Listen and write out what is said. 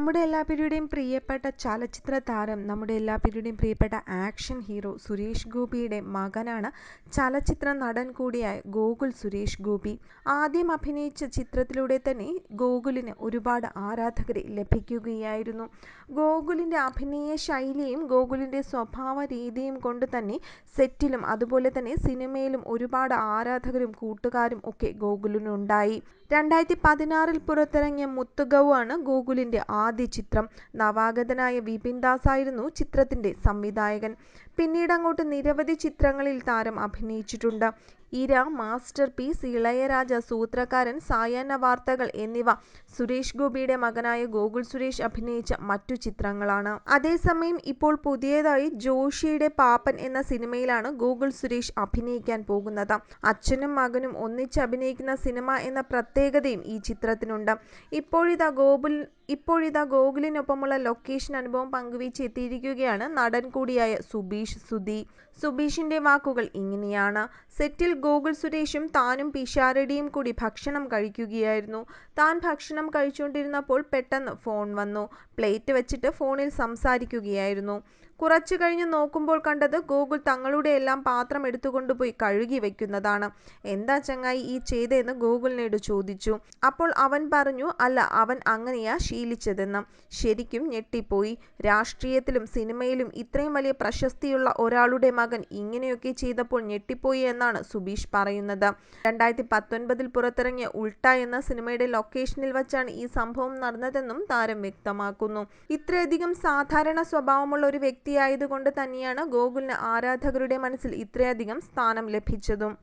നമ്മുടെ എല്ലാവരുടെയും പ്രിയപ്പെട്ട ചലച്ചിത്ര താരം, നമ്മുടെ എല്ലാവരുടെയും പ്രിയപ്പെട്ട ആക്ഷൻ ഹീറോ സുരേഷ് ഗോപിയുടെ മകനാണ് ചലച്ചിത്ര നടൻ കൂടിയായ ഗോകുൽ സുരേഷ് ഗോപി. ആദ്യം അഭിനയിച്ച ചിത്രത്തിലൂടെ തന്നെ ഗോകുലിന് ഒരുപാട് ആരാധകരെ ലഭിക്കുകയായിരുന്നു. ഗോകുലിൻ്റെ അഭിനയ ശൈലിയും ഗോകുലിൻ്റെ സ്വഭാവ രീതിയും കൊണ്ട് തന്നെ സെറ്റിലും അതുപോലെ തന്നെ സിനിമയിലും ഒരുപാട് ആരാധകരും കൂട്ടുകാരും ഒക്കെ ഗോകുലിനുണ്ടായി. 2016 പുറത്തിറങ്ങിയ മുത്തുഗൗ ആണ് ഗോകുലിൻ്റെ ആദ്യ ചിത്രം. നവാഗതനായ വിപിൻ ദാസ് ആയിരുന്നു ചിത്രത്തിൻ്റെ സംവിധായകൻ. പിന്നീടങ്ങോട്ട് നിരവധി ചിത്രങ്ങളിൽ താരം അഭിനയിച്ചിട്ടുണ്ട്. ഇര, മാസ്റ്റർ പീസ്, ഇളയരാജ, സൂത്രക്കാരൻ, സായാഹ്ന വാർത്തകൾ എന്നിവ സുരേഷ് ഗോപിയുടെ മകനായ ഗോകുൽ സുരേഷ് അഭിനയിച്ച മറ്റു ചിത്രങ്ങളാണ്. അതേസമയം ഇപ്പോൾ പുതിയതായി ജോഷിയുടെ പാപ്പൻ എന്ന സിനിമയിലാണ് ഗോകുൽ സുരേഷ് അഭിനയിക്കാൻ പോകുന്നത്. അച്ഛനും മകനും ഒന്നിച്ച് അഭിനയിക്കുന്ന സിനിമ എന്ന പ്രത്യേകതയും ഈ ചിത്രത്തിനുണ്ട്. ഇപ്പോഴിതാ ഗോകുലിനൊപ്പമുള്ള ലൊക്കേഷൻ അനുഭവം പങ്കുവച്ച് എത്തിയിരിക്കുകയാണ് നടൻ കൂടിയായ സുബീഷ് സുധി. സുബീഷിന്റെ വാക്കുകൾ ഇങ്ങനെയാണ്: സെറ്റിൽ ഗോകുൽ സുരേഷും താനും പിഷാരടിയും കൂടി ഭക്ഷണം കഴിക്കുകയായിരുന്നു. താൻ ഭക്ഷണം കഴിച്ചുകൊണ്ടിരുന്നപ്പോൾ പെട്ടെന്ന് ഫോൺ വന്നു. പ്ലേറ്റ് വെച്ചിട്ട് ഫോണിൽ സംസാരിക്കുകയായിരുന്നു. കുറച്ചു കഴിഞ്ഞ് നോക്കുമ്പോൾ കണ്ടത് ഗോകുൽ തങ്ങളുടെ എല്ലാം പാത്രം എടുത്തുകൊണ്ടുപോയി കഴുകി വെക്കുന്നതാണ്. എന്താ ചങ്ങായി ഈ ചെയ്തതെന്ന് ഗോകുലിനോട് ചോദിച്ചു. അപ്പോൾ അവൻ പറഞ്ഞു, അല്ല, അവൻ അങ്ങനെയാ ശീലിച്ചതെന്ന്. ശരിക്കും ഞെട്ടിപ്പോയി. രാഷ്ട്രീയത്തിലും സിനിമയിലും ഇത്രയും വലിയ പ്രശസ്തിയുള്ള ഒരാളുടെ മകൻ ഇങ്ങനെയൊക്കെ ചെയ്തപ്പോൾ ഞെട്ടിപ്പോയി എന്നാണ് സുബീഷ് പറയുന്നത്. 2019 പുറത്തിറങ്ങിയ ഉൾട്ട എന്ന സിനിമയുടെ ലൊക്കേഷനിൽ വച്ചാണ് ഈ സംഭവം നടന്നതെന്നും താരം വ്യക്തമാക്കുന്നു. ഇത്രയധികം സാധാരണ സ്വഭാവമുള്ള ഒരു വ്യക്തിയായതുകൊണ്ട് തന്നെയാണ് ഗോകുലിന് ആരാധകരുടെ മനസ്സിൽ ഇത്രയധികം സ്ഥാനം ലഭിച്ചതും.